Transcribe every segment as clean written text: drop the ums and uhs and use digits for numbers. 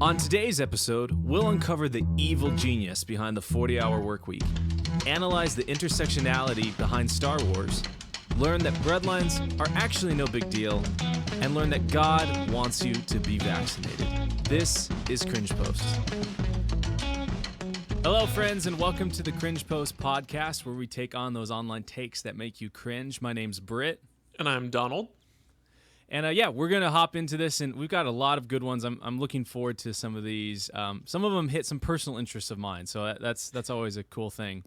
On today's episode, we'll uncover the evil genius behind the 40-hour workweek, analyze the intersectionality behind Star Wars, learn that breadlines are actually no big deal, and learn that God wants you to be vaccinated. This is Cringe Post. Hello, friends, and welcome to the Cringe Post podcast, where we take on those online takes that make you cringe. My name's Britt. And I'm Donald. And we're going to hop into this, and we've got a lot of good ones. I'm looking forward to some of these. Some of them hit some personal interests of mine, so that's always a cool thing.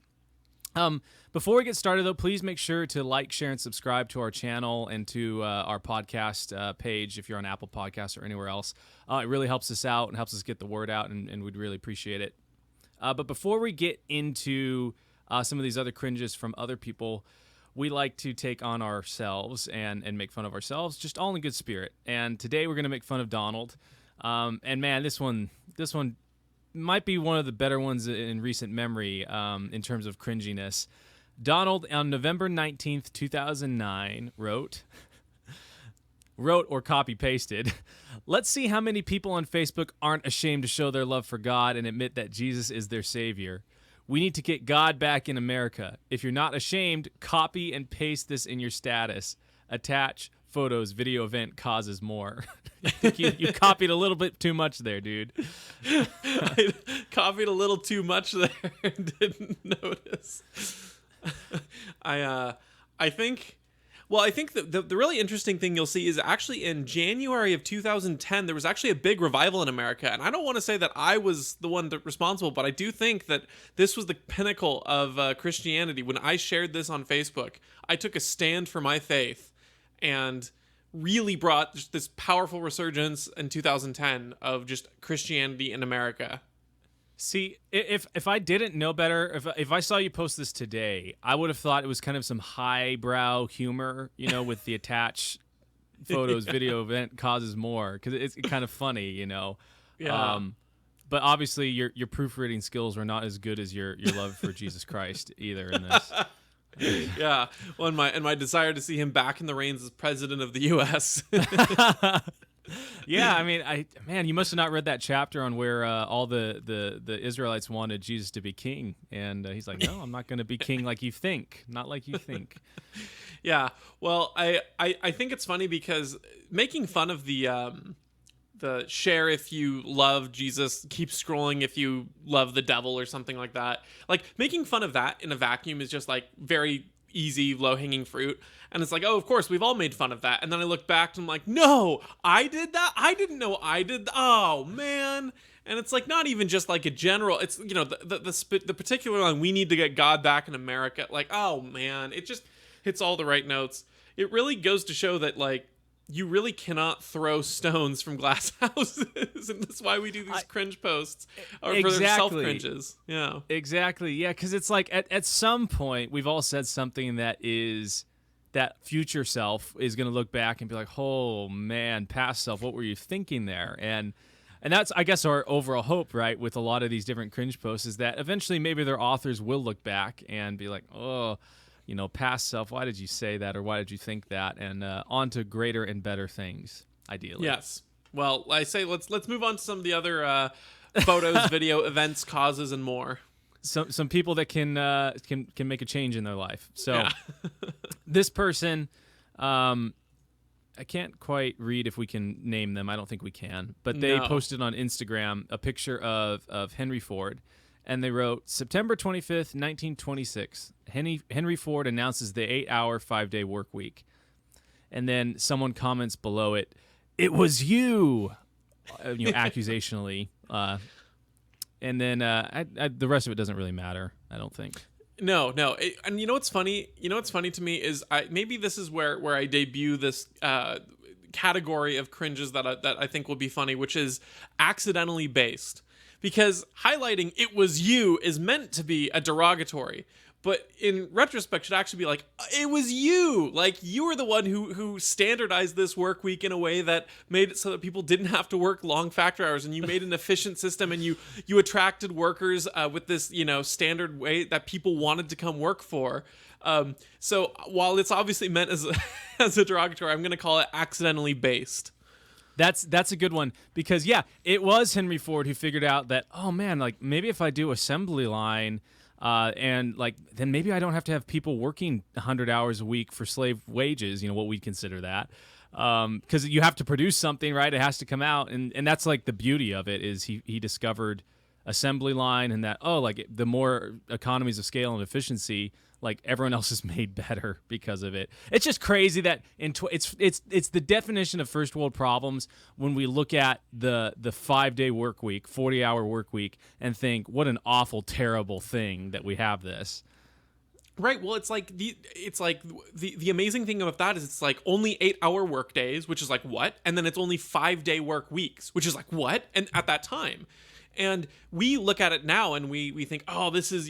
Before we get started, though, please make sure to like, share, and subscribe to our channel and to our podcast page if you're on Apple Podcasts or anywhere else. It really helps us out and helps us get the word out, and we'd really appreciate it. But before we get into some of these other cringes from other people, we like to take on ourselves and make fun of ourselves, just all in good spirit. And today we're going to make fun of Donald. And man, this one might be one of the better ones in recent memory in terms of cringiness. Donald, on November 19th, 2009, wrote or copy-pasted, "Let's see how many people on Facebook aren't ashamed to show their love for God and admit that Jesus is their Savior. We need to get God back in America. If you're not ashamed, copy and paste this in your status. Attach photos, video event causes more." I think you copied a little bit too much there, dude. I copied a little too much there and didn't notice. I think the really interesting thing you'll see is actually in January of 2010, there was actually a big revival in America. And I don't want to say that I was the one responsible, but I do think that this was the pinnacle of Christianity. When I shared this on Facebook, I took a stand for my faith and really brought just this powerful resurgence in 2010 of just Christianity in America. See, if I didn't know better, if I saw you post this today, I would have thought it was kind of some highbrow humor, with the attached photos, video event causes more, because it's kind of funny, Yeah. But obviously, your proofreading skills were not as good as your love for Jesus Christ either in this. Yeah. Well, and my desire to see him back in the reins as president of the U.S. Yeah, I mean, you must have not read that chapter on where all the Israelites wanted Jesus to be king, and he's like, "No, I'm not going to be king like you think, not like you think." Yeah, well, I think it's funny because making fun of the share if you love Jesus, keep scrolling if you love the devil or something like that. Like, making fun of that in a vacuum is just like very easy, low-hanging fruit. And it's like, oh, of course, we've all made fun of that. And then I look back and I'm like, no, I did that? I didn't know I did. Oh, man. And it's like not even just like a general, it's, the particular line, we need to get God back in America. Like, oh, man, it just hits all the right notes. It really goes to show that, like, you really cannot throw stones from glass houses. And that's why we do these cringe posts or for their self-cringes. Yeah. Exactly. Yeah, because it's like at some point, we've all said something that future self is going to look back and be like, oh, man, past self, what were you thinking there? And that's, I guess, our overall hope, right, with a lot of these different cringe posts is that eventually maybe their authors will look back and be like, oh, past self, why did you say that or why did you think that? And on to greater and better things, ideally. Yes. Well, I say let's move on to some of the other photos, video, events, causes, and more. Some people that can make a change in their life. So yeah. This person, I can't quite read if we can name them. I don't think we can. But they posted on Instagram a picture of Henry Ford. And they wrote, September 25th, 1926, Henry Ford announces the 8-hour, 5-day work week. And then someone comments below it, "It was you," accusationally. And then the rest of it doesn't really matter, I don't think. No. And you know what's funny? To me is maybe this is where I debut this category of cringes that I think will be funny, which is accidentally based. Because highlighting "it was you" is meant to be a derogatory, but in retrospect should actually be like, it was you. Like, you were the one who standardized this work week in a way that made it so that people didn't have to work long factor hours, and you made an efficient system, and you attracted workers with this standard way that people wanted to come work for. So while it's obviously meant as a derogatory, I'm going to call it accidentally based. That's a good one because yeah, it was Henry Ford who figured out that, oh man, like maybe if I do assembly line, and like then maybe I don't have to have people working 100 hours a week for slave wages, what we consider that, because you have to produce something, right? It has to come out, and that's like the beauty of it is he discovered assembly line, and that like the more economies of scale and efficiency, like everyone else is made better because of it. It's just crazy that it's the definition of first world problems when we look at the 5-day work week, 40-hour work week, and think what an awful, terrible thing that we have this. Right. Well, it's like the amazing thing about that is it's like only 8-hour work days, which is like what? And then it's only 5-day work weeks, which is like what? And at that time. And we look at it now and we think, oh, this is,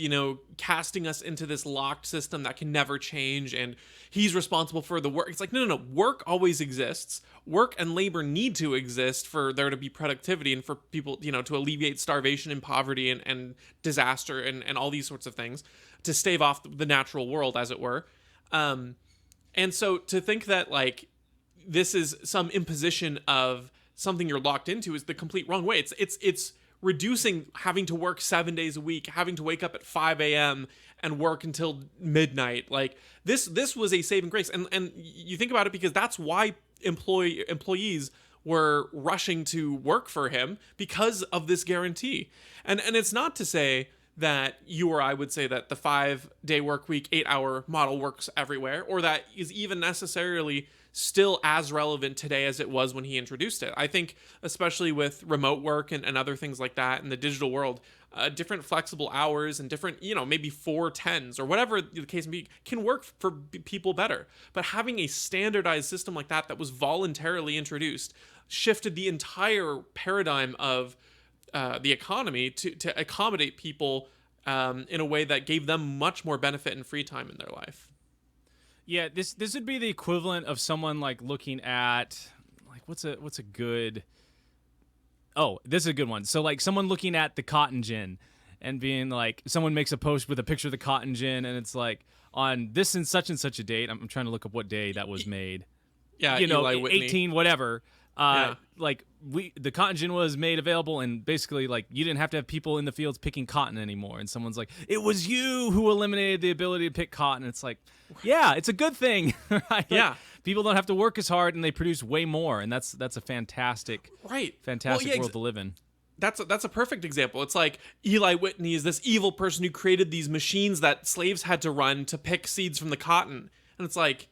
casting us into this locked system that can never change. And he's responsible for the work. It's like, no. Work always exists. Work and labor need to exist for there to be productivity and for people, to alleviate starvation and poverty and disaster and all these sorts of things, to stave off the natural world, as it were. And so to think that like this is some imposition of something you're locked into is the complete wrong way. It's reducing having to work 7 days a week, having to wake up at 5 a.m. and work until midnight. Like this was a saving grace. And you think about it because that's why employees were rushing to work for him, because of this guarantee. And it's not to say that you or I would say that the 5-day work week, 8-hour model works everywhere, or that is even necessarily still as relevant today as it was when he introduced it. I think especially with remote work and other things like that in the digital world, different flexible hours and different, maybe 4/10s or whatever the case may be, can work for people better. But having a standardized system like that was voluntarily introduced shifted the entire paradigm of the economy to accommodate people in a way that gave them much more benefit and free time in their life. Yeah, this would be the equivalent of someone like looking at like what's a good. Oh, this is a good one. So like someone looking at the cotton gin and being like, someone makes a post with a picture of the cotton gin and it's like on this and such a date. I'm trying to look up what day that was made. Yeah, Eli Whitney. 18 whatever. Yeah. Like the cotton gin was made available, and basically like you didn't have to have people in the fields picking cotton anymore. And someone's like, it was you who eliminated the ability to pick cotton. It's like, yeah, it's a good thing, right? Like, yeah, people don't have to work as hard, and they produce way more, and that's a fantastic, fantastic world to live in. That's a perfect example. It's like Eli Whitney is this evil person who created these machines that slaves had to run to pick seeds from the cotton, and it's like,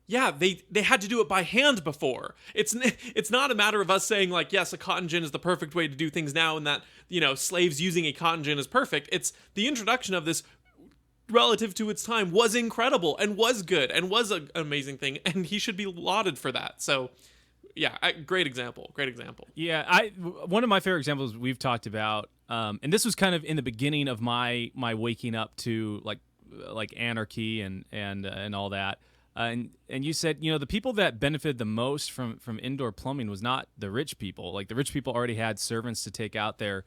yeah, they had to do it by hand before. It's not a matter of us saying like, yes, a cotton gin is the perfect way to do things now, and that slaves using a cotton gin is perfect. It's the introduction of this relative to its time was incredible and was good and was an amazing thing, and he should be lauded for that. So yeah, great example. Yeah, one of my favorite examples we've talked about, and this was kind of in the beginning of my waking up to like anarchy and all that. And you said, the people that benefited the most from indoor plumbing was not the rich people. Like the rich people already had servants to take out their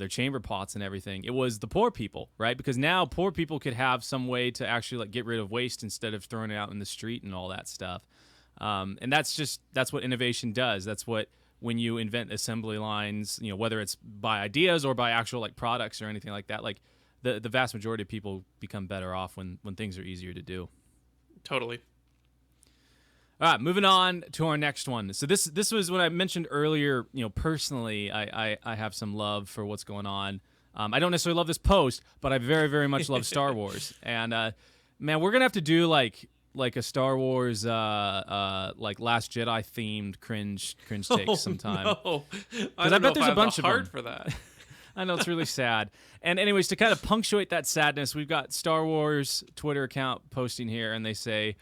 chamber pots and everything. It was the poor people, right? Because now poor people could have some way to actually like get rid of waste instead of throwing it out in the street and all that stuff. And that's what innovation does. That's what, when you invent assembly lines, whether it's by ideas or by actual like products or anything like that, like the vast majority of people become better off when things are easier to do. Totally. All right, moving on to our next one. So this was what I mentioned earlier. Personally, I have some love for what's going on. I don't necessarily love this post, but I very, very much love Star Wars. And man, we're gonna have to do like a Star Wars like Last Jedi themed cringe take sometime. No, because I bet there's a bunch of heart them. for that. I know, it's really sad. And anyways, to kind of punctuate that sadness, we've got Star Wars Twitter account posting here, and they say,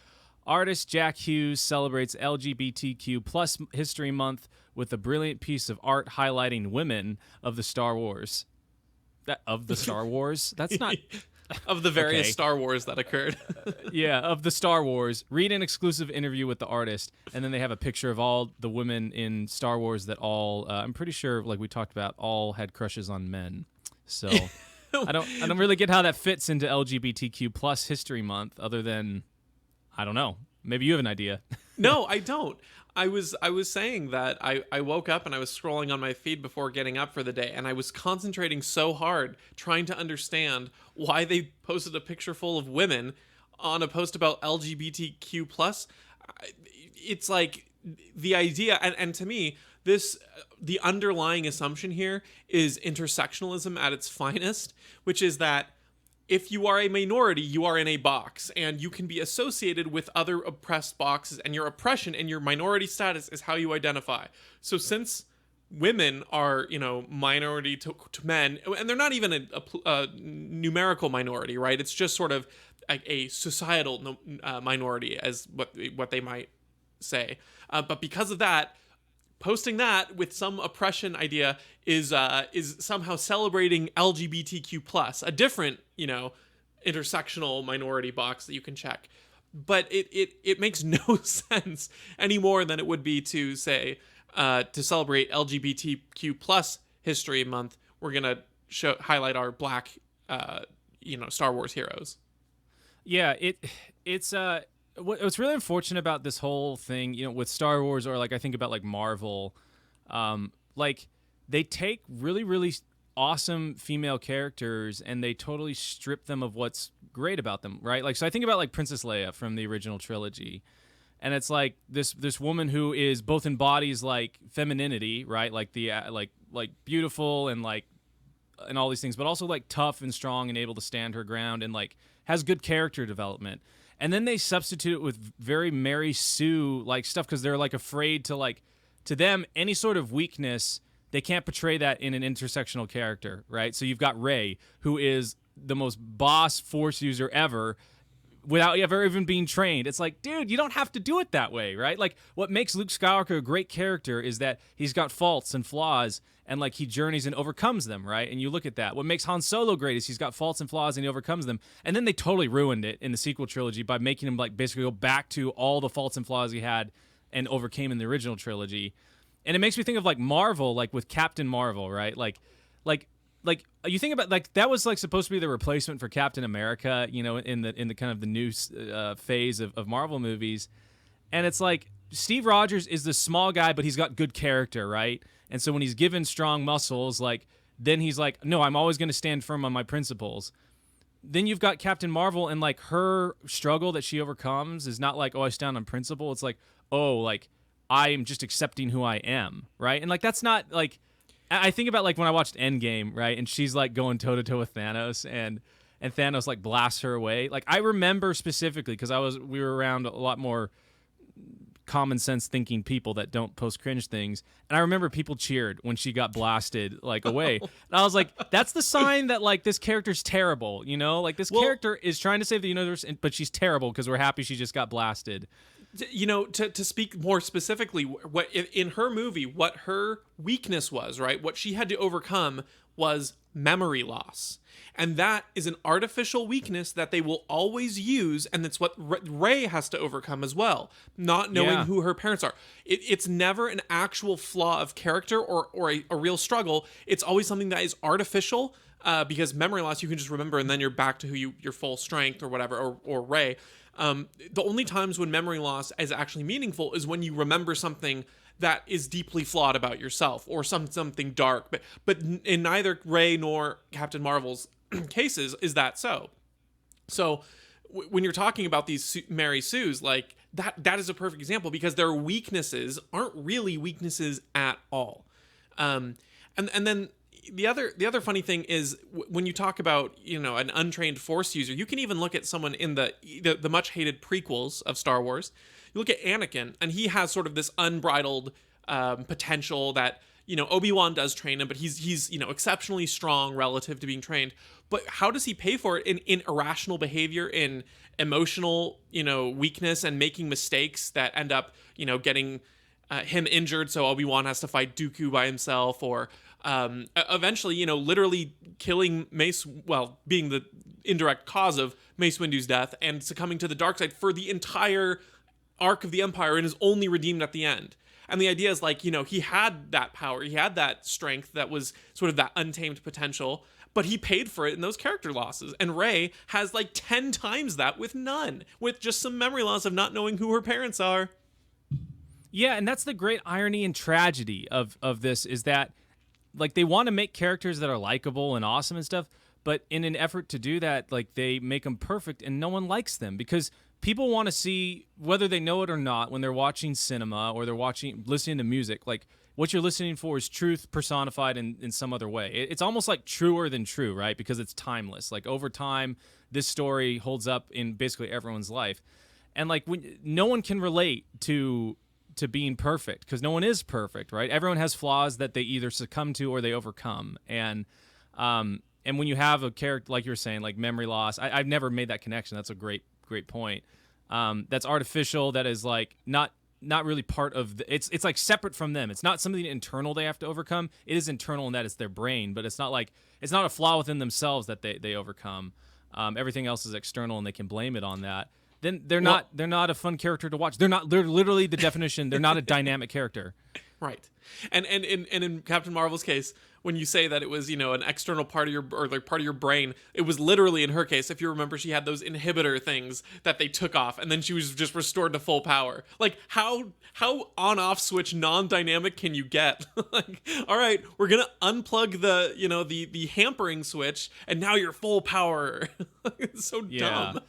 artist Jack Hughes celebrates LGBTQ plus History Month with a brilliant piece of art highlighting women of the Star Wars. That's not... Of the various Okay. Star Wars that occurred. Yeah, of the Star Wars. Read an exclusive interview with the artist, and then they have a picture of all the women in Star Wars that all, I'm pretty sure, like we talked about, all had crushes on men. So I don't really get how that fits into LGBTQ plus History Month, other than, I don't know. Maybe you have an idea. No, I don't. I was saying that I woke up and I was scrolling on my feed before getting up for the day, and I was concentrating so hard trying to understand why they posted a picture full of women on a post about LGBTQ plus. It's like the idea, and to me, this the underlying assumption here is intersectionalism at its finest, which is that if you are a minority, you are in a box, and you can be associated with other oppressed boxes, and your oppression and your minority status is how you identify. So since women are, minority to men, and they're not even a numerical minority, right? It's just sort of a societal minority, as what they might say. But because of that, posting that with some oppression idea is somehow celebrating LGBTQ plus, a different intersectional minority box that you can check. But it makes no sense any more than it would be to say to celebrate LGBTQ plus History Month, we're gonna highlight our black Star Wars heroes. Yeah, it's what's really unfortunate about this whole thing, with Star Wars, or like I think about like Marvel, like they take really, really awesome female characters and they totally strip them of what's great about them, right? Like, so I think about like Princess Leia from the original trilogy, and it's like this woman who is both embodies like femininity, right? Like the like beautiful and like and all these things, but also like tough and strong and able to stand her ground and like has good character development. And then they substitute it with very Mary Sue like stuff because they're like afraid to like, to them, any sort of weakness, they can't portray that in an intersectional character, right? So you've got Rey, who is the most boss Force user ever without ever even being trained. It's like, dude, you don't have to do it that way, right? Like, what makes Luke Skywalker a great character is that he's got faults and flaws, and like he journeys and overcomes them, right? And you look at that. What makes Han Solo great is he's got faults and flaws and he overcomes them. And then they totally ruined it in the sequel trilogy by making him like basically go back to all the faults and flaws he had and overcame in the original trilogy. And it makes me think of like Marvel, like with Captain Marvel, right? Like you think about like that was like supposed to be the replacement for Captain America, in the kind of the new phase of Marvel movies. And it's like Steve Rogers is the small guy, but he's got good character, right? And so when he's given strong muscles, like then he's like, no, I'm always going to stand firm on my principles. Then you've got Captain Marvel, and like her struggle that she overcomes is not like, oh, I stand on principle. It's like, oh, like I am just accepting who I am, right? And like that's not like, I think about like when I watched Endgame, right? And she's like going toe to toe with Thanos, and Thanos like blasts her away. Like I remember specifically because we were around a lot more common sense thinking people that don't post cringe things, and I remember people cheered when she got blasted like away. And I was like, that's the sign that like this character's terrible, like this character is trying to save the universe, but she's terrible because we're happy she just got blasted. To speak more specifically, what in her movie, what her weakness was, right? What she had to overcome was memory loss. And that is an artificial weakness that they will always use, and that's what Rey has to overcome as well. Not knowing who her parents are. It's never an actual flaw of character or a real struggle. It's always something that is artificial, because memory loss, you can just remember, and then you're back to your full strength or whatever, or Rey. The only times when memory loss is actually meaningful is when you remember something that is deeply flawed about yourself or something dark. But in neither Rey nor Captain Marvel's cases is that so. So when you're talking about these Mary Sues, like that is a perfect example because their weaknesses aren't really weaknesses at all. And then the other funny thing is when you talk about an untrained Force user, you can even look at someone in the much hated prequels of Star Wars. You look at Anakin, and he has sort of this unbridled potential that Obi-Wan does train him, but he's exceptionally strong relative to being trained. But how does he pay for it in irrational behavior, in emotional weakness, and making mistakes that end up getting him injured? So Obi-Wan has to fight Dooku by himself, or eventually, literally killing Mace, well, being the indirect cause of Mace Windu's death and succumbing to the dark side for the entire arc of the Empire, and is only redeemed at the end. And the idea is like, he had that power, he had that strength that was sort of that untamed potential, but he paid for it in those character losses. And Rey has like 10 times that with none, with just some memory loss of not knowing who her parents are. Yeah, and that's the great irony and tragedy of this, is that like they want to make characters that are likable and awesome and stuff, but in an effort to do that, like they make them perfect and no one likes them, because people want to see, whether they know it or not, when they're watching cinema or they're listening to music, like what you're listening for is truth personified in some other way. It's almost like truer than true, right? Because it's timeless. Like over time, this story holds up in basically everyone's life. And like when no one can relate to being perfect, because no one is perfect, right? Everyone has flaws that they either succumb to or they overcome. And when you have a character, like you're saying, like memory loss, I've never made that connection. That's a great point. That's artificial. That is like not really part of it's like separate from them. It's not something internal they have to overcome. It is internal in that it's their brain, but it's not a flaw within themselves that they overcome. Everything else is external and they can blame it on that. Then they're not a fun character to watch. They're literally the definition. They're not a dynamic character. Right. And in Captain Marvel's case, when you say that it was, an external part of your brain, it was literally, in her case, if you remember, she had those inhibitor things that they took off and then she was just restored to full power. Like how on-off switch non-dynamic can you get? Like, all right, we're going to unplug the hampering switch and now you're full power. It's so dumb.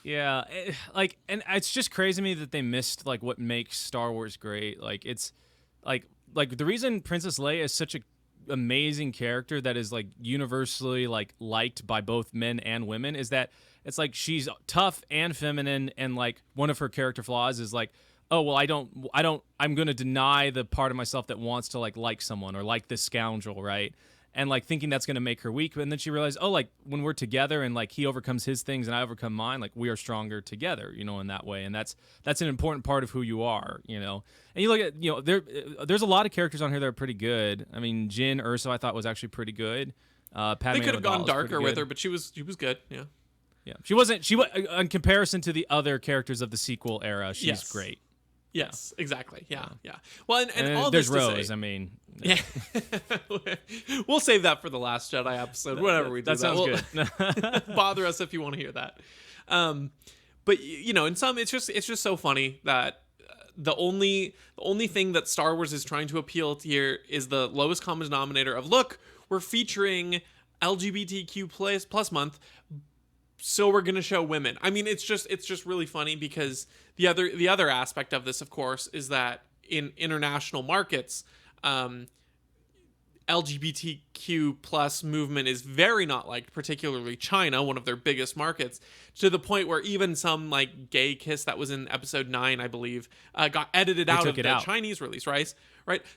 Yeah, and it's just crazy to me that they missed like what makes Star Wars great. Like it's like the reason Princess Leia is such a amazing character that is like universally like liked by both men and women is that it's like she's tough and feminine, and like one of her character flaws is like, oh well, I'm going to deny the part of myself that wants to like someone or like this scoundrel, right? And like thinking that's going to make her weak, and then she realized, oh, like when we're together and like he overcomes his things and I overcome mine, like we are stronger together, in that way. And that's an important part of who you are, And you look at, there's a lot of characters on here that are pretty good. I mean, Jyn Erso I thought was actually pretty good. Padmé They could have gone Amidala darker with her, but she was good. Yeah. Yeah. She wasn't. In comparison to the other characters of the sequel era, she's great. Yes, exactly. Yeah. Well, and all there's this to Rose. say, I mean, yeah. We'll save that for the Last Jedi episode. Whenever we do that sounds good. Bother us if you want to hear that. But in some, it's just so funny that the only thing that Star Wars is trying to appeal to here is the lowest common denominator of, look, we're featuring LGBTQ plus month, so we're going to show women. I mean, it's just really funny because the other aspect of this, of course, is that in international markets, LGBTQ plus movement is very not liked, particularly China, one of their biggest markets, to the point where even some like gay kiss that was in episode 9, I believe, got edited out of the Chinese release, right?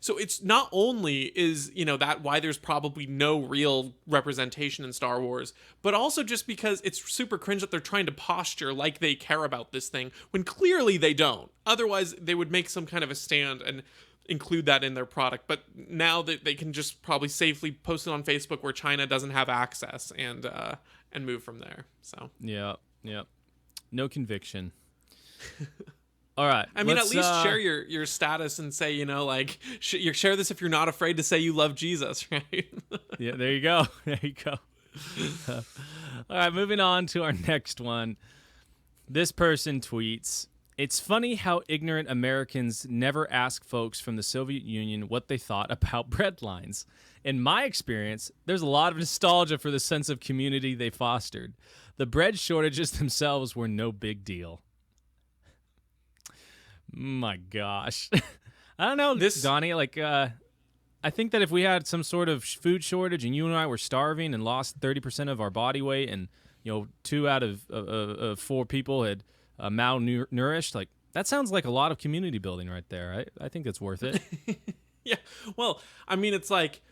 So it's not only is, that why there's probably no real representation in Star Wars, but also just because it's super cringe that they're trying to posture like they care about this thing when clearly they don't. Otherwise, they would make some kind of a stand and include that in their product. But now that they can just probably safely post it on Facebook where China doesn't have access and move from there. So yeah, no conviction. All right. I mean, at least share your status and say, you share this if you're not afraid to say you love Jesus, right? Yeah, there you go. All right, moving on to our next one. This person tweets, "It's funny how ignorant Americans never ask folks from the Soviet Union what they thought about breadlines. In my experience, there's a lot of nostalgia for the sense of community they fostered. The bread shortages themselves were no big deal." My gosh. I don't know, Donnie, I think that if we had some sort of food shortage and you and I were starving and lost 30% of our body weight and, 2 out of 4 people had malnourished, like that sounds like a lot of community building right there. I think it's worth it. Yeah. Well, I mean, it's like,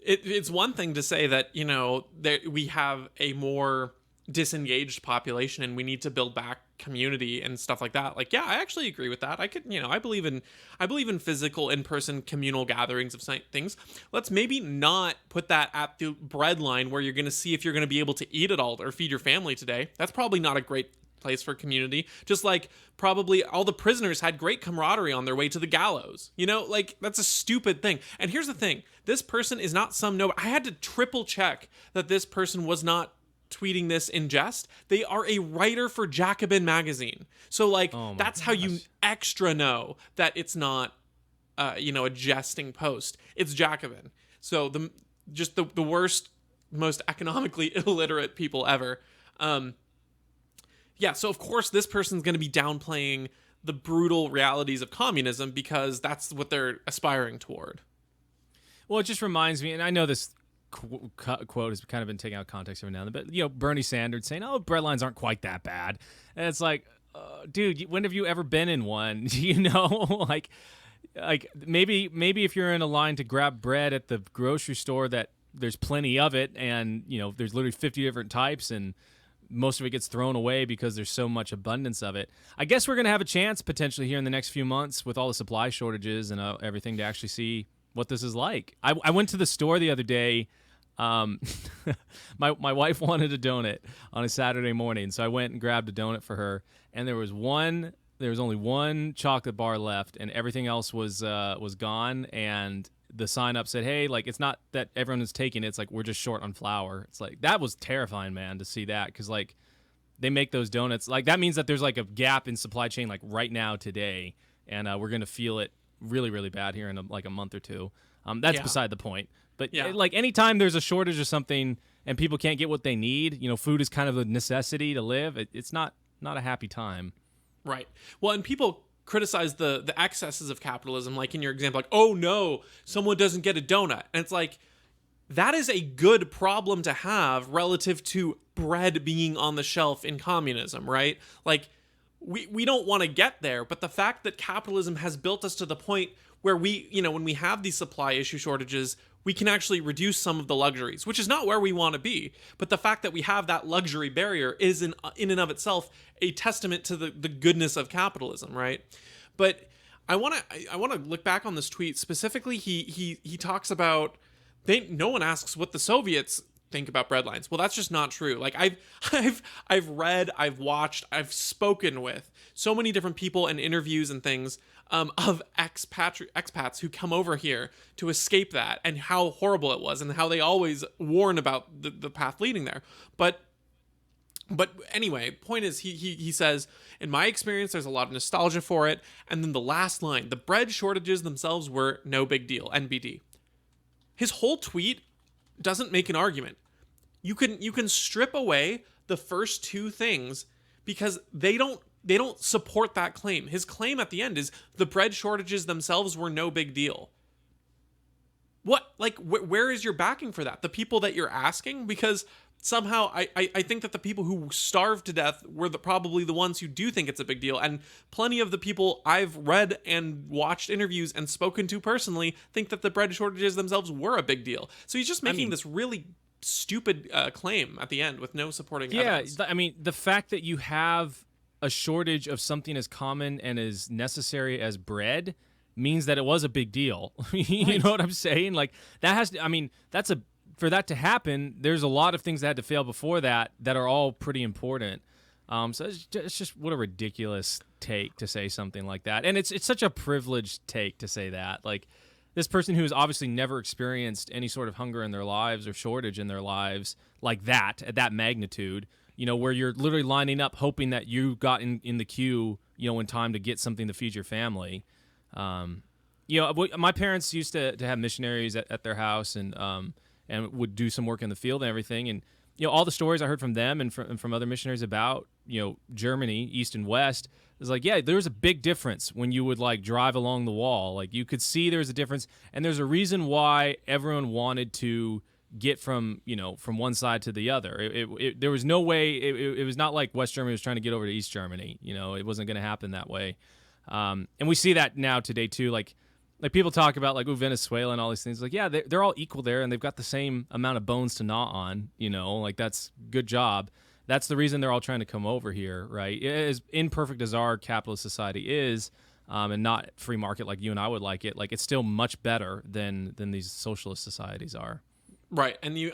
it's one thing to say that, we have a more disengaged population and we need to build back community and stuff like that. Like, yeah, I actually agree with that. I could, I believe in physical in-person communal gatherings of things. Let's maybe not put that at the bread line where you're going to see if you're going to be able to eat it all or feed your family today. That's probably not a great place for community. Just like probably all the prisoners had great camaraderie on their way to the gallows. You know, like that's a stupid thing. And here's the thing: this person is not some no. I had to triple check that this person was not tweeting this in jest. They are a writer for Jacobin magazine. So like that's how you extra know that it's not a jesting post. It's Jacobin. So the worst, most economically illiterate people ever. So of course this person's going to be downplaying the brutal realities of communism because that's what they're aspiring toward. Well, it just reminds me, and I know this quote has kind of been taken out of context every now and then, but Bernie Sanders saying, "Oh, breadlines aren't quite that bad," and it's like, dude, when have you ever been in one? like maybe if you're in a line to grab bread at the grocery store, that there's plenty of it, and there's literally 50 different types, and most of it gets thrown away because there's so much abundance of it. I guess we're gonna have a chance potentially here in the next few months with all the supply shortages and everything to actually see what this is like. I went to the store the other day. My wife wanted a donut on a Saturday morning, so I went and grabbed a donut for her, and there was only one chocolate bar left, and everything else was gone. And the sign up said, "Hey, like, it's not that everyone is taking it; it's like we're just short on flour." It's like, that was terrifying, man, to see that, because like they make those donuts, like that means that there's like a gap in supply chain like right now today, and we're gonna feel it really, really bad here in a month or two. That's beside the point. But like anytime there's a shortage of something and people can't get what they need, food is kind of a necessity to live. It's not a happy time. Right. Well, and people criticize the excesses of capitalism, like in your example, like, oh no, someone doesn't get a donut. And it's like, that is a good problem to have relative to bread being on the shelf in communism, right? Like, we don't want to get there, but the fact that capitalism has built us to the point where we, when we have these supply issue shortages, we can actually reduce some of the luxuries, which is not where we want to be. But the fact that we have that luxury barrier is in and of itself a testament to the goodness of capitalism, right? But I want to look back on this tweet specifically. He talks about no one asks what the Soviets think about breadlines. Well, that's just not true. Like I've read, I've watched, I've spoken with so many different people and interviews and things of expats who come over here to escape that, and how horrible it was, and how they always warn about the path leading there. But anyway, point is, he says, in my experience, there's a lot of nostalgia for it. And then the last line, the bread shortages themselves were no big deal, NBD. His whole tweet doesn't make an argument. You can strip away the first two things because they don't support that claim. His claim at the end is the bread shortages themselves were no big deal. What? Like, where is your backing for that? The people that you're asking? Because somehow I think that the people who starved to death were probably the ones who do think it's a big deal. And plenty of the people I've read and watched interviews and spoken to personally think that the bread shortages themselves were a big deal. So he's just making this really stupid claim at the end with no supporting evidence. I mean, the fact that you have a shortage of something as common and as necessary as bread means that it was a big deal. You know what I'm saying? Like, that has to, I mean, for that to happen, there's a lot of things that had to fail before that are all pretty important. So it's just what a ridiculous take to say something like that. And it's such a privileged take to say that. Like, this person who has obviously never experienced any sort of hunger in their lives or shortage in their lives like that, at that magnitude, where you're literally lining up hoping that you got in the queue, in time to get something to feed your family. My parents used to have missionaries at their house, and would do some work in the field and everything. And, all the stories I heard from them and from other missionaries about, Germany, East and West, is like, yeah, there was a big difference when you would like drive along the wall. Like, you could see there was a difference. And there's a reason why everyone wanted to get from one side to the other. There was no way. It was not like West Germany was trying to get over to East Germany. It wasn't going to happen that way. And we see that now today too. Like people talk about like, Venezuela and all these things. Like, yeah, they're all equal there, and they've got the same amount of bones to gnaw on. Like, that's good job. That's the reason they're all trying to come over here, right? As imperfect as our capitalist society is, and not free market like you and I would like it, like, it's still much better than these socialist societies are. Right. And you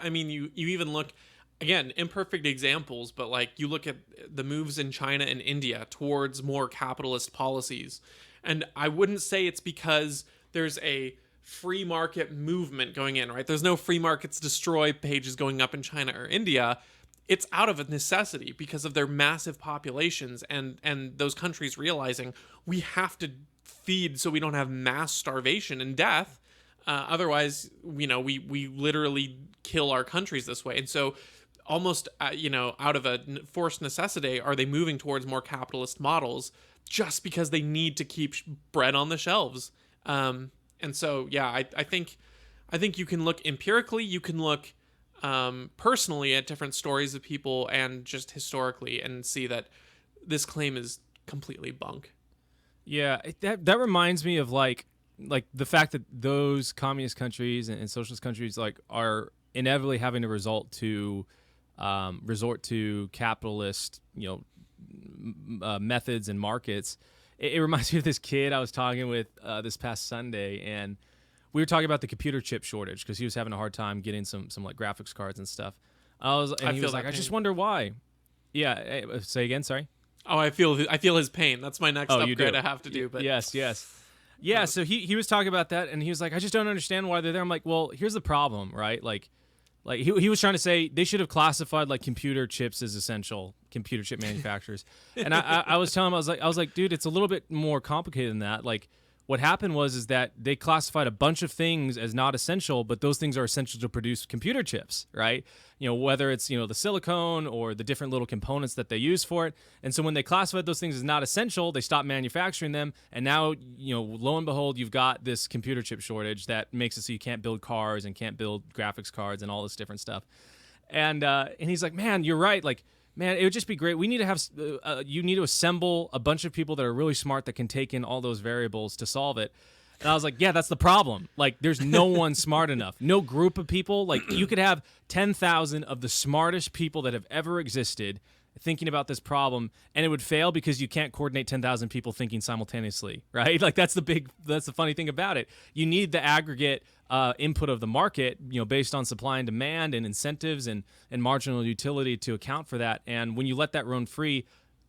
even look, again, imperfect examples, but like you look at the moves in China and India towards more capitalist policies. And I wouldn't say it's because there's a free market movement going in, right? There's no free markets destroy pages going up in China or India. It's out of a necessity because of their massive populations and those countries realizing we have to feed so we don't have mass starvation and death. Otherwise, we literally kill our countries this way. And so almost, out of a forced necessity, are they moving towards more capitalist models just because they need to keep bread on the shelves? And so, yeah, I think you can look empirically, you can look personally at different stories of people and just historically and see that this claim is completely bunk. Yeah, that reminds me of like the fact that those communist countries and socialist countries like are inevitably having to resort to capitalist, methods and markets. It reminds me of this kid I was talking with this past Sunday, and we were talking about the computer chip shortage because he was having a hard time getting some like graphics cards and stuff. He was like, I just wonder why. Yeah, say again. Sorry. Oh, I feel his pain. That's my next upgrade I have to do. But yes. Yeah, so he was talking about that, and he was like, I just don't understand why they're there. I'm like, well, here's the problem, right? Like he was trying to say they should have classified like computer chips as essential, computer chip manufacturers. And I was telling him, I was like, dude, it's a little bit more complicated than that. Like what happened is that they classified a bunch of things as not essential, but those things are essential to produce computer chips, right? Whether it's, the silicone or the different little components that they use for it. And so when they classified those things as not essential, they stopped manufacturing them. And now, lo and behold, you've got this computer chip shortage that makes it so you can't build cars and can't build graphics cards and all this different stuff. And he's like, man, you're right. Like, man, it would just be great. We need to have, you need to assemble a bunch of people that are really smart that can take in all those variables to solve it. And I was like, yeah, that's the problem. Like, there's no one smart enough. No group of people. Like, you could have 10,000 of the smartest people that have ever existed thinking about this problem, and it would fail because you can't coordinate 10,000 people thinking simultaneously, right? Like, that's the funny thing about it. You need the aggregate input of the market, based on supply and demand and incentives and marginal utility to account for that. And when you let that run free,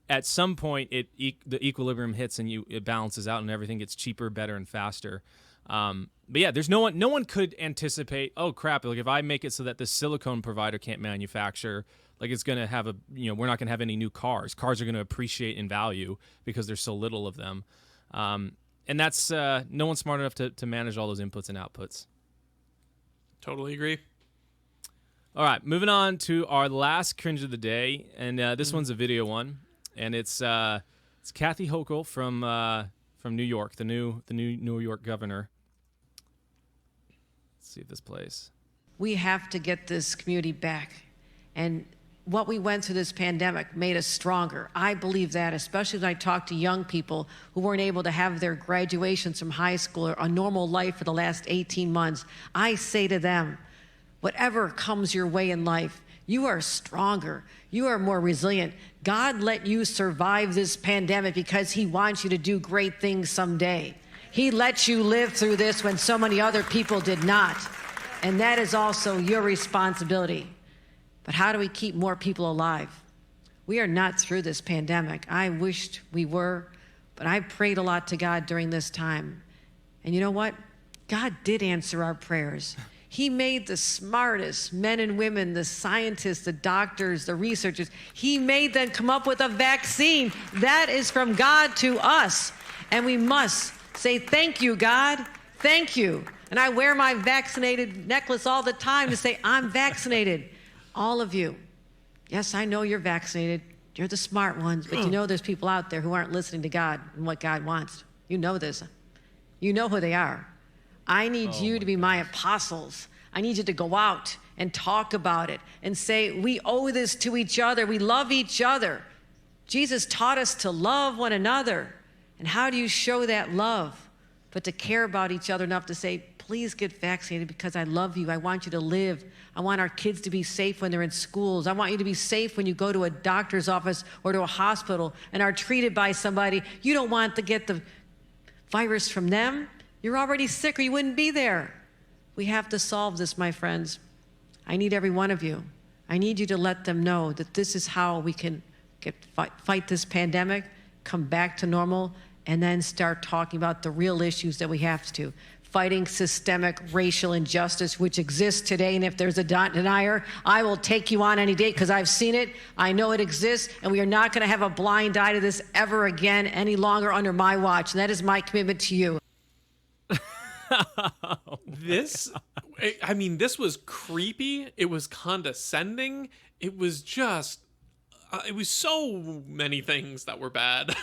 at some point the equilibrium hits and it balances out and everything gets cheaper, better, and faster. But yeah, there's no one could anticipate, oh crap, like if I make it so that this silicone provider can't manufacture, like it's going to have we're not going to have any new cars. Cars are going to appreciate in value because there's so little of them. And that's no one's smart enough to manage all those inputs and outputs. Totally agree. All right, moving on to our last cringe of the day, and this one's a video one, and it's Kathy Hochul from New York, the new New York governor. Let's see if this plays. We have to get this community back, and what we went through this pandemic made us stronger. I believe that, especially when I talk to young people who weren't able to have their graduations from high school or a normal life for the last 18 months. I say to them, whatever comes your way in life, you are stronger. You are more resilient. God let you survive this pandemic because he wants you to do great things someday. He let you live through this when so many other people did not. And that is also your responsibility. But how do we keep more people alive? We are not through this pandemic. I wished we were, but I prayed a lot to God during this time. And you know what? God did answer our prayers. He made the smartest men and women, the scientists, the doctors, the researchers. He made them come up with a vaccine. That is from God to us. And we must say, thank you, God. Thank you. And I wear my vaccinated necklace all the time to say, I'm vaccinated. All of you. Yes, I know you're vaccinated. You're the smart ones, but you know there's people out there who aren't listening to God and what God wants. You know this. You know who they are. I need you to be my apostles. I need you to go out and talk about it and say, we owe this to each other. We love each other. Jesus taught us to love one another. And how do you show that love? But to care about each other enough to say, please get vaccinated because I love you. I want you to live. I want our kids to be safe when they're in schools. I want you to be safe when you go to a doctor's office or to a hospital and are treated by somebody. You don't want to get the virus from them. You're already sick or you wouldn't be there. We have to solve this, my friends. I need every one of you. I need you to let them know that this is how we can fight this pandemic, come back to normal, and then start talking about the real issues that we have to. Fighting systemic racial injustice, which exists today. And if there's a denier, I will take you on any day because I've seen it. I know it exists. And we are not going to have a blind eye to this ever again, any longer under my watch. And that is my commitment to you. This, I mean, this was creepy. It was condescending. It was just, it was so many things that were bad.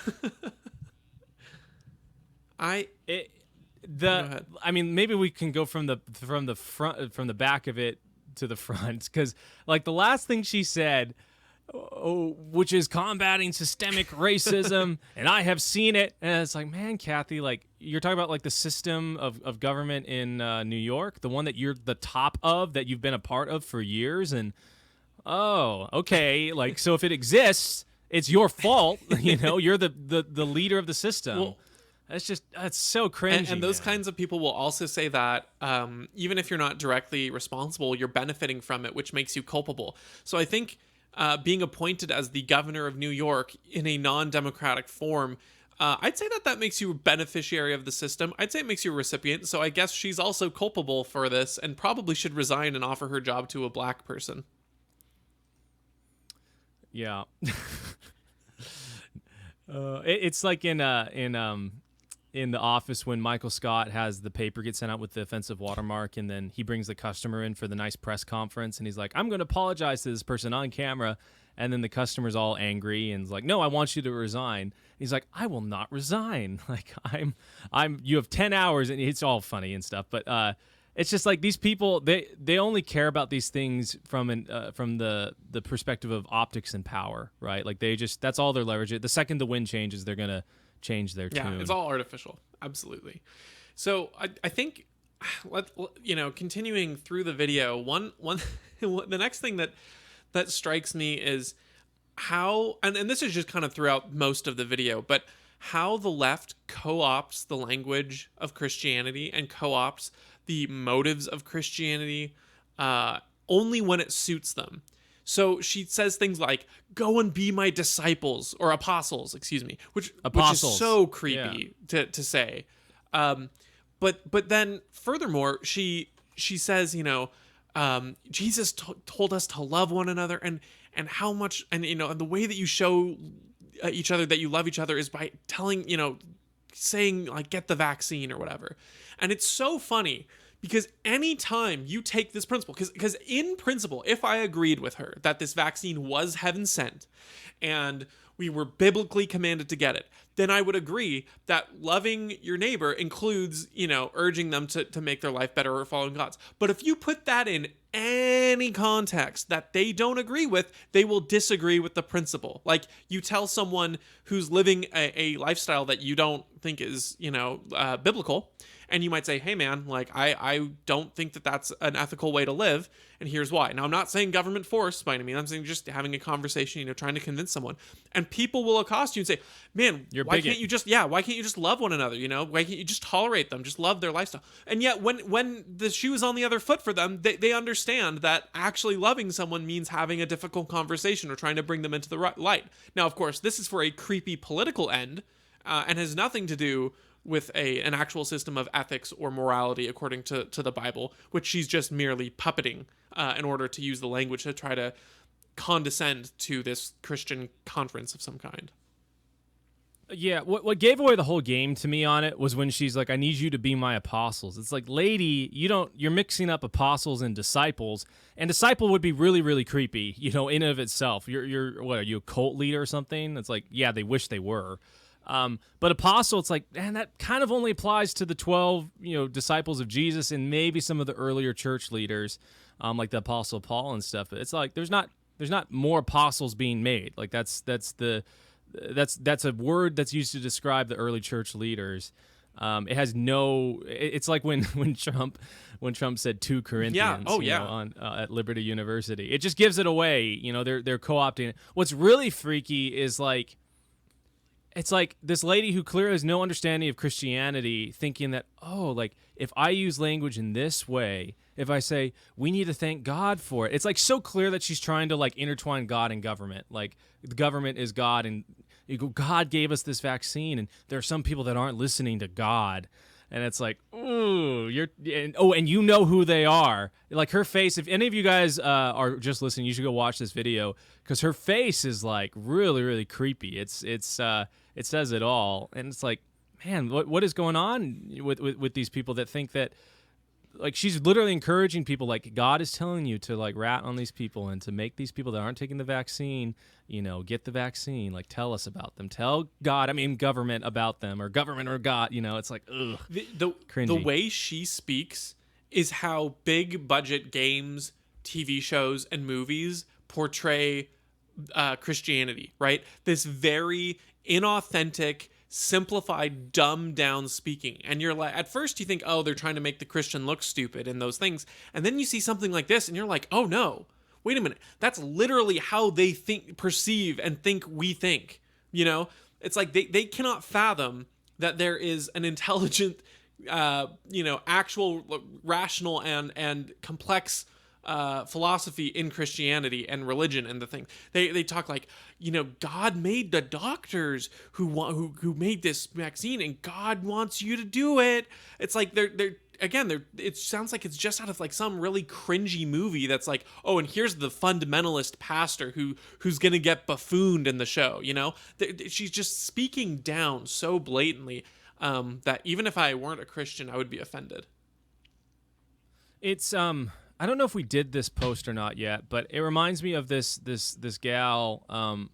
I mean, maybe we can go from the front, from the back of it to the front, because like the last thing she said, which is combating systemic racism, and I have seen it, and it's like, man, Kathy, like you're talking about like the system of government in New York, the one that you're the top of, that you've been a part of for years, and oh, okay, like so if it exists, it's your fault, you know, you're the leader of the system. Well, that's so cringy. And those man. kinds of people will also say that even if you're not directly responsible, you're benefiting from it, which makes you culpable. So I think being appointed as the governor of New York in a non-democratic form, I'd say that makes you a beneficiary of the system. I'd say it makes you a recipient. So I guess she's also culpable for this and probably should resign and offer her job to a black person. Yeah. It's like in The Office when Michael Scott has the paper get sent out with the offensive watermark, and then he brings the customer in for the nice press conference, and he's like, I'm going to apologize to this person on camera, and then the customer's all angry and is like, no, I want you to resign. And he's like, I will not resign. Like you have 10 hours, and it's all funny and stuff, but it's just like these people, they only care about these things from the perspective of optics and power, right? Like that's all they're leveraging. The second the wind changes, they're going to change their tune. Yeah, it's all artificial. Absolutely. So I think, continuing through the video, one the next thing that strikes me is how, and this is just kind of throughout most of the video, but how the left co-opts the language of Christianity and co-opts the motives of Christianity only when it suits them. So she says things like, go and be my disciples, or apostles, excuse me, which is so creepy to say. But then furthermore, she says, Jesus told us to love one another, and how much, and the way that you show each other that you love each other is by telling, saying like, get the vaccine or whatever. And it's so funny because anytime you take this principle, because in principle, if I agreed with her that this vaccine was heaven sent and we were biblically commanded to get it, then I would agree that loving your neighbor includes, urging them to make their life better or following God's. But if you put that in any context that they don't agree with, they will disagree with the principle. Like you tell someone who's living a lifestyle that you don't think is, biblical, and you might say, hey man, like I don't think that that's an ethical way to live, and here's why. Now I'm not saying government force by any means. I'm saying just having a conversation, trying to convince someone. And people will accost you and say, man, why can't you just love one another? Why can't you just tolerate them? Just love their lifestyle. And yet when the shoe is on the other foot for them, they understand that actually loving someone means having a difficult conversation or trying to bring them into the right light. Now, of course, this is for a creepy political end and has nothing to do with an actual system of ethics or morality according to the Bible, which she's just merely puppeting in order to use the language to try to condescend to this Christian conference of some kind. Yeah, what gave away the whole game to me on it was when she's like, I need you to be my apostles. It's like, lady, you're mixing up apostles and disciples, and disciple would be really, really creepy, in and of itself. You're what, are you a cult leader or something? It's like, yeah, they wish they were. But apostle, it's like, man, that kind of only applies to the 12, disciples of Jesus and maybe some of the earlier church leaders, like the Apostle Paul and stuff. But it's like there's not more apostles being made. Like that's a word that's used to describe the early church leaders. It has no. It's like when Trump said 2 Corinthians. On at Liberty University. It just gives it away. They're co-opting it. What's really freaky is like, it's like this lady who clearly has no understanding of Christianity, thinking that, oh, like if I use language in this way, if I say we need to thank God for it, it's like so clear that she's trying to like intertwine God and government. Like the government is God, and God gave us this vaccine, and there are some people that aren't listening to God. And it's like, ooh, and you know who they are. Like her face, if any of you guys are just listening, you should go watch this video, because her face is like really, really creepy. It says it all. And it's like, man, what is going on with these people that think that, like, she's literally encouraging people, like, God is telling you to like rat on these people and to make these people that aren't taking the vaccine, get the vaccine. Like, tell us about them. Tell government about them, or government or God. It's like, ugh, cringy. The way she speaks is how big budget games, TV shows, and movies portray Christianity, right? This very inauthentic, simplified, dumbed down speaking. And you're like, at first you think, oh, they're trying to make the Christian look stupid and those things. And then you see something like this and you're like, oh no, wait a minute. That's literally how they perceive and think we think. It's like they cannot fathom that there is an intelligent, actual rational and complex philosophy in Christianity and religion and the thing. They talk like, God made the doctors who made this vaccine, and God wants you to do it. It's like it sounds like it's just out of like some really cringy movie that's like, oh, and here's the fundamentalist pastor who's gonna get buffooned in the show. She's just speaking down so blatantly that even if I weren't a Christian, I would be offended. It's I don't know if we did this post or not yet, but it reminds me of this gal.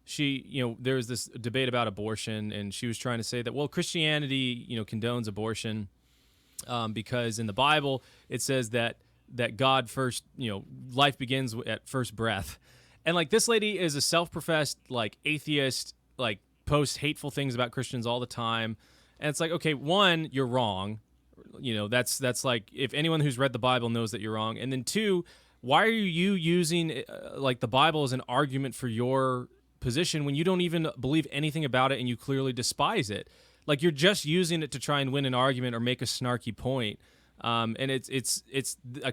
She, there was this debate about abortion, and she was trying to say that, well, Christianity, condones abortion because in the Bible it says that God first, life begins at first breath, and like this lady is a self-professed like atheist, like posts hateful things about Christians all the time, and it's like, okay, one, you're wrong. That's like, if anyone who's read the Bible knows that you're wrong. And then two, why are you using like the Bible as an argument for your position when you don't even believe anything about it and you clearly despise it? Like, you're just using it to try and win an argument or make a snarky point. And it's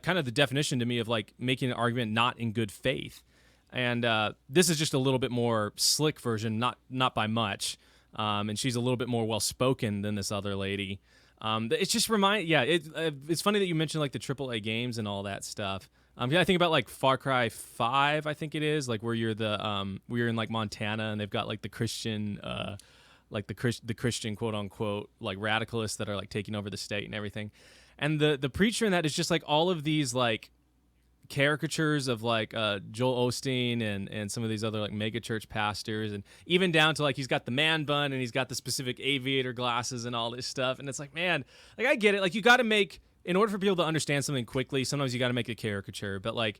kind of the definition to me of like making an argument not in good faith. And this is just a little bit more slick version, not by much. And she's a little bit more well-spoken than this other lady. It's just it's funny that you mentioned like the AAA games and all that stuff. I think about like Far Cry 5, I think it is, like where you're we're in like Montana, and they've got like the Christian, the Christian quote unquote like radicalists that are like taking over the state and everything. And the preacher in that is just like all of these like caricatures of like Joel Osteen and some of these other like mega church pastors, and even down to like he's got the man bun and he's got the specific aviator glasses and all this stuff. And it's like, man, like I get it, like you got to make, in order for people to understand something quickly, sometimes you got to make a caricature. But like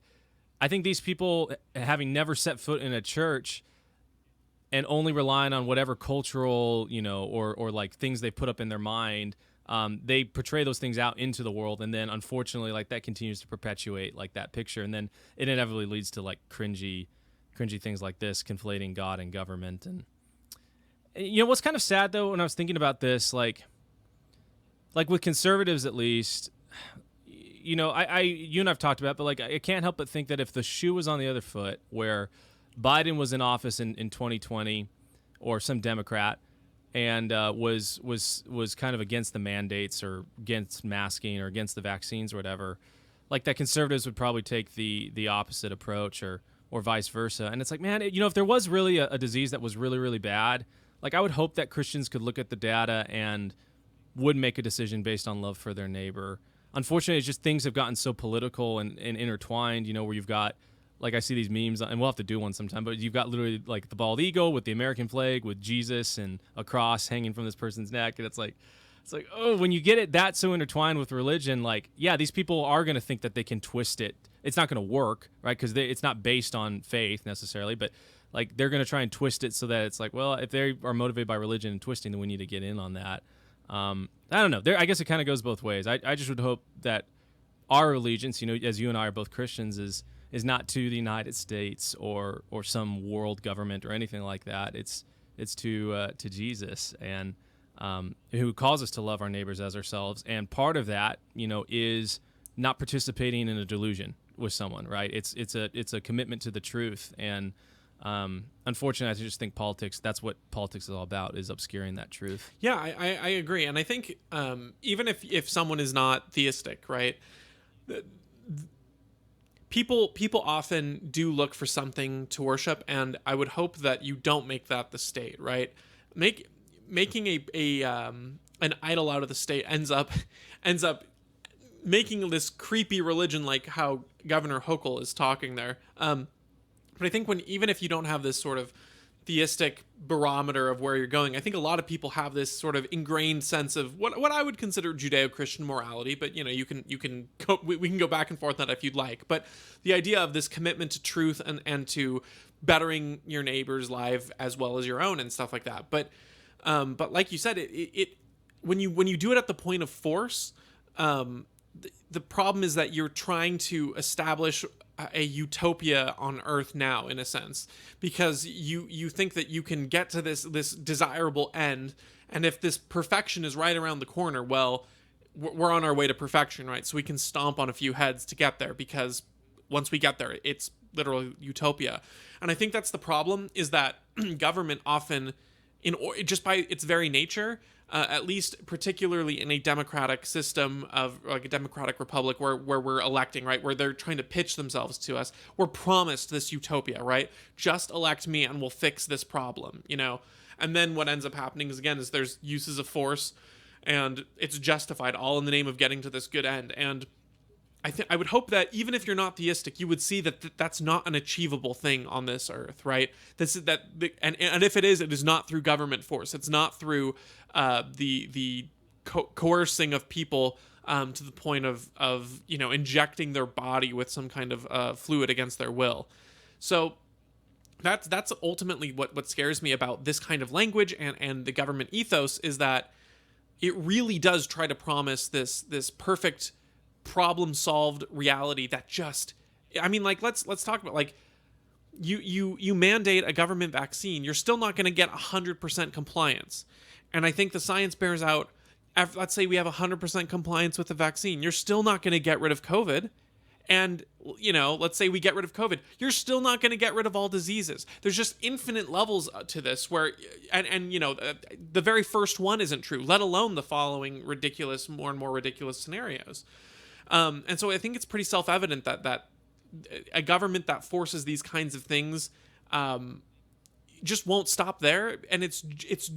I think these people, having never set foot in a church and only relying on whatever cultural or like things they put up in their mind, they portray those things out into the world, and then unfortunately like that continues to perpetuate like that picture, and then it inevitably leads to like cringy things like this, conflating God and government. And what's kind of sad though, when I was thinking about this, like with conservatives at least, you and I've talked about, but like I can't help but think that if the shoe was on the other foot, where Biden was in office in 2020, or some Democrat, and was kind of against the mandates or against masking or against the vaccines or whatever, like that conservatives would probably take the opposite approach, or vice versa. And it's like, man, if there was really a disease that was really, really bad, like I would hope that Christians could look at the data and would make a decision based on love for their neighbor. Unfortunately, it's just things have gotten so political and intertwined, where you've got, like I see these memes, and we'll have to do one sometime, but you've got literally like the bald eagle with the American flag with Jesus and a cross hanging from this person's neck. And it's like, oh, when you get it that so intertwined with religion, like, yeah, these people are going to think that they can twist it. It's not going to work, right? Because it's not based on faith necessarily, but like they're going to try and twist it so that it's like, well, if they are motivated by religion and twisting, then we need to get in on that. I don't know. I guess it kind of goes both ways. I just would hope that our allegiance, as you and I are both Christians, is not to the United States or some world government or anything like that. It's It's to Jesus, and who calls us to love our neighbors as ourselves. And part of that, is not participating in a delusion with someone, right? It's a commitment to the truth. And unfortunately, I just think that's what politics is all about, is obscuring that truth. Yeah, I agree. And I think even if someone is not theistic, right, people often do look for something to worship, and I would hope that you don't make that the state, right? Making an idol out of the state ends up making this creepy religion, like how Governor Hochul is talking there. But I think even if you don't have this sort of theistic barometer of where you're going, I think a lot of people have this sort of ingrained sense of what I would consider Judeo-Christian morality. But you can go, we can go back and forth on that if you'd like. But the idea of this commitment to truth and to bettering your neighbor's life as well as your own and stuff like that. But like you said, it when you do it at the point of force, the problem is that you're trying to establish a utopia on Earth now, in a sense, because you think that you can get to this desirable end, and if this perfection is right around the corner, well, we're on our way to perfection, right? So we can stomp on a few heads to get there, because once we get there, it's literal utopia. And I think that's the problem, is that government often, just by its very nature, at least particularly in a democratic system of like a democratic republic where we're electing, right, where they're trying to pitch themselves to us, we're promised this utopia, right? Just elect me and we'll fix this problem, And then what ends up happening is there's uses of force, and it's justified all in the name of getting to this good end. And I would hope that even if you're not theistic, you would see that that's not an achievable thing on this earth, right? And if it is not through government force. It's not through the coercing of people to the point of injecting their body with some kind of fluid against their will. So that's ultimately what scares me about this kind of language and the government ethos, is that it really does try to promise this perfect problem solved reality that just, let's talk about, like, you mandate a government vaccine, you're still not going to get 100% compliance. And I think the science bears out, let's say we have 100% compliance with the vaccine, you're still not going to get rid of COVID. And, let's say we get rid of COVID, you're still not going to get rid of all diseases. There's just infinite levels to this where, the very first one isn't true, let alone the following more and more ridiculous scenarios. And so I think it's pretty self-evident that a government that forces these kinds of things just won't stop there. And it's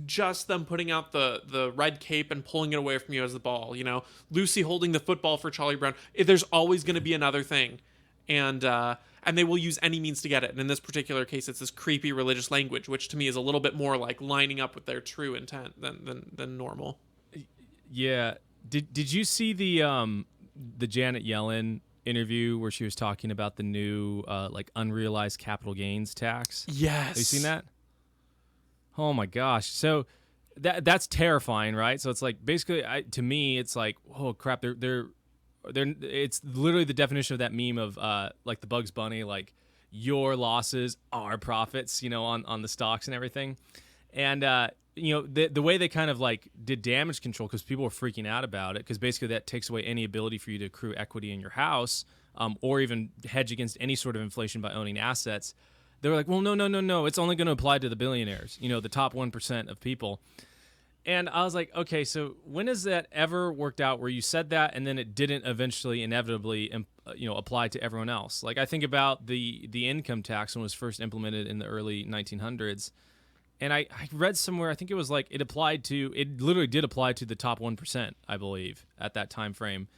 just them putting out the red cape and pulling it away from you as the ball. Lucy holding the football for Charlie Brown. There's always going to be another thing. And they will use any means to get it. And in this particular case, it's this creepy religious language, which to me is a little bit more like lining up with their true intent than normal. Yeah. Did you see the Janet Yellen interview where she was talking about the new unrealized capital gains tax? Yes. Have you seen that? Oh my gosh. So that's terrifying, right? So it's like, basically, to me, it's like, oh crap, they're it's literally the definition of that meme of like the Bugs Bunny, like, your losses are profits, on the stocks and everything. And the way they kind of like did damage control, because people were freaking out about it, because basically that takes away any ability for you to accrue equity in your house, or even hedge against any sort of inflation by owning assets. They were like, well, no, it's only going to apply to the billionaires, the top 1% of people. And I was like, okay, so when has that ever worked out where you said that and then it didn't eventually inevitably apply to everyone else? Like, I think about the income tax when it was first implemented in the early 1900s. And I read somewhere, I think it was like it literally did apply to the top 1%, I believe, at that time frame.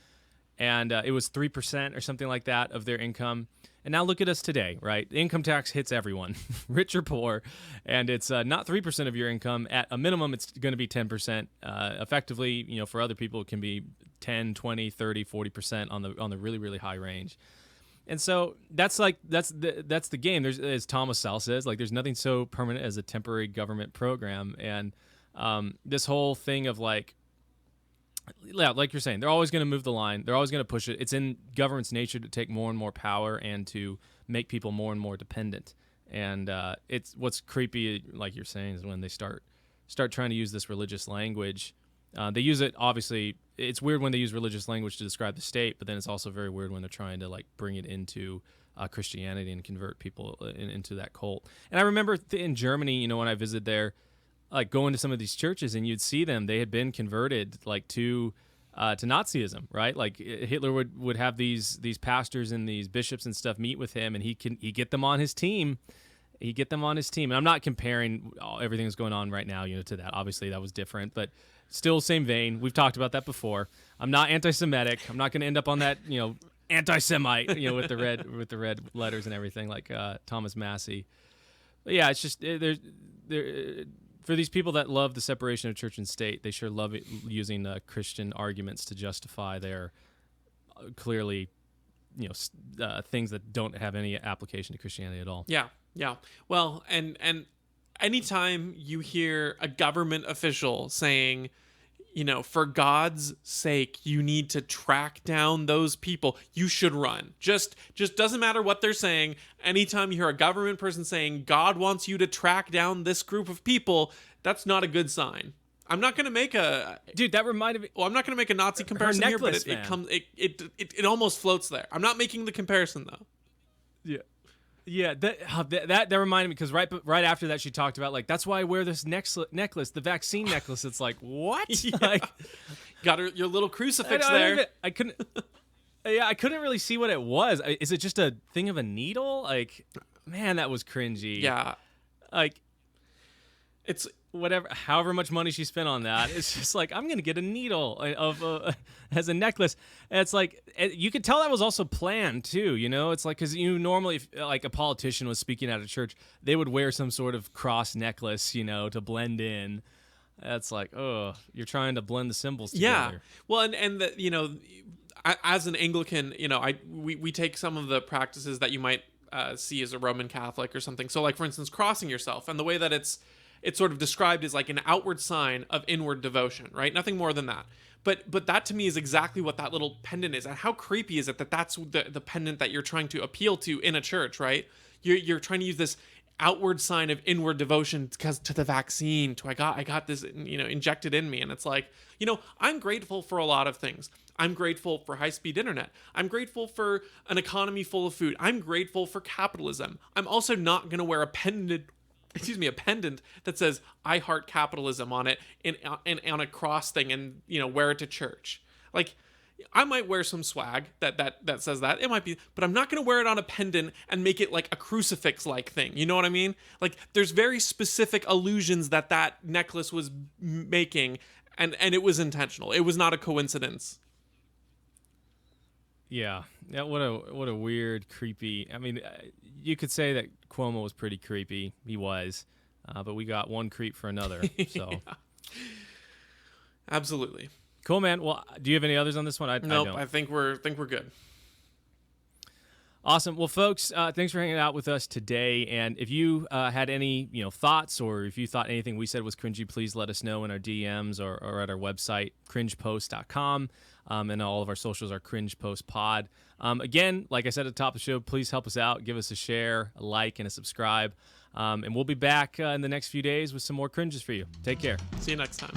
And it was 3% or something like that of their income. And now look at us today, right? The income tax hits everyone, rich or poor. And it's not 3% of your income. At a minimum, it's going to be 10%. Effectively, for other people, it can be 10, 20, 30, 40% on the really, really high range. And so that's the game. There's, as Thomas Sowell says, like, there's nothing so permanent as a temporary government program. And this whole thing of like you're saying, they're always going to move the line. They're always going to push it. It's in government's nature to take more and more power and to make people more and more dependent. And it's what's creepy, like you're saying, is when they start trying to use this religious language. They use it, obviously. It's weird when they use religious language to describe the state, but then it's also very weird when they're trying to like bring it into Christianity and convert people into that cult. And I remember in Germany, you know, when I visited there, like going to some of these churches, and you'd see them, they had been converted like to Nazism, right? Like Hitler would have these pastors and these bishops and stuff meet with him, and he get them on his team. He'd get them on his team. And I'm not comparing everything that's going on right now, you know, to that. Obviously, that was different, but still same vein. We've talked about that before. I'm not anti-Semitic. I'm not going to end up on that, you know, anti-Semite, you know, with the red letters and everything, like Thomas Massey. But yeah, it's just for these people that love the separation of church and state, they sure love using Christian arguments to justify their clearly, you know, things that don't have any application to Christianity at all. Yeah. Well, and anytime you hear a government official saying, you know, for God's sake, you need to track down those people, you should run. Just doesn't matter what they're saying. Anytime you hear a government person saying God wants you to track down this group of people, that's not a good sign. I'm not going to make a dude. That reminded me. Well, I'm not going to make a Nazi comparison necklace, here, but it almost floats there. I'm not making the comparison though. Yeah, that reminded me, because right after that she talked about like, that's why I wear this necklace, the vaccine necklace. It's like, what? Yeah. Like, got your little crucifix there. I couldn't. Yeah, I couldn't really see what it was. Is it just a thing of a needle? Like, man, that was cringy. Yeah, like it's whatever. However much money she spent on that, it's just like, I'm gonna get a needle as a necklace. And it's like, you could tell that was also planned too. You know, it's like, because you normally, if like a politician was speaking at a church, they would wear some sort of cross necklace, you know, to blend in. That's like, oh, you're trying to blend the symbols together. Yeah. Well, and the, you know, as an Anglican, you know, we take some of the practices that you might see as a Roman Catholic or something. So, like, for instance, crossing yourself, and the way that it's sort of described as like an outward sign of inward devotion, right? Nothing more than that. But that to me is exactly what that little pendant is. And how creepy is it that that's the pendant that you're trying to appeal to in a church, right? You're trying to use this outward sign of inward devotion because to the vaccine, to I got this, you know, injected in me. And it's like, you know, I'm grateful for a lot of things. I'm grateful for high-speed internet. I'm grateful for an economy full of food. I'm grateful for capitalism. I'm also not going to wear a pendant that says "I heart capitalism" on it and on a cross thing, and, you know, wear it to church. Like, I might wear some swag that says that. It might be, but I'm not going to wear it on a pendant and make it like a crucifix-like thing. You know what I mean? Like, there's very specific allusions that necklace was making, and it was intentional. It was not a coincidence. Yeah. What a weird, creepy. I mean, you could say that Cuomo was pretty creepy. He was, but we got one creep for another. So, yeah. Absolutely. Cool, man. Well, do you have any others on this one? Nope. I don't. I think we're good. Awesome. Well, folks, thanks for hanging out with us today. And if you had any, you know, thoughts, or if you thought anything we said was cringy, please let us know in our DMs or at our website, cringepost.com. And all of our socials are cringepostpod. Again, like I said at the top of the show, please help us out. Give us a share, a like, and a subscribe. And we'll be back in the next few days with some more cringes for you. Take care. See you next time.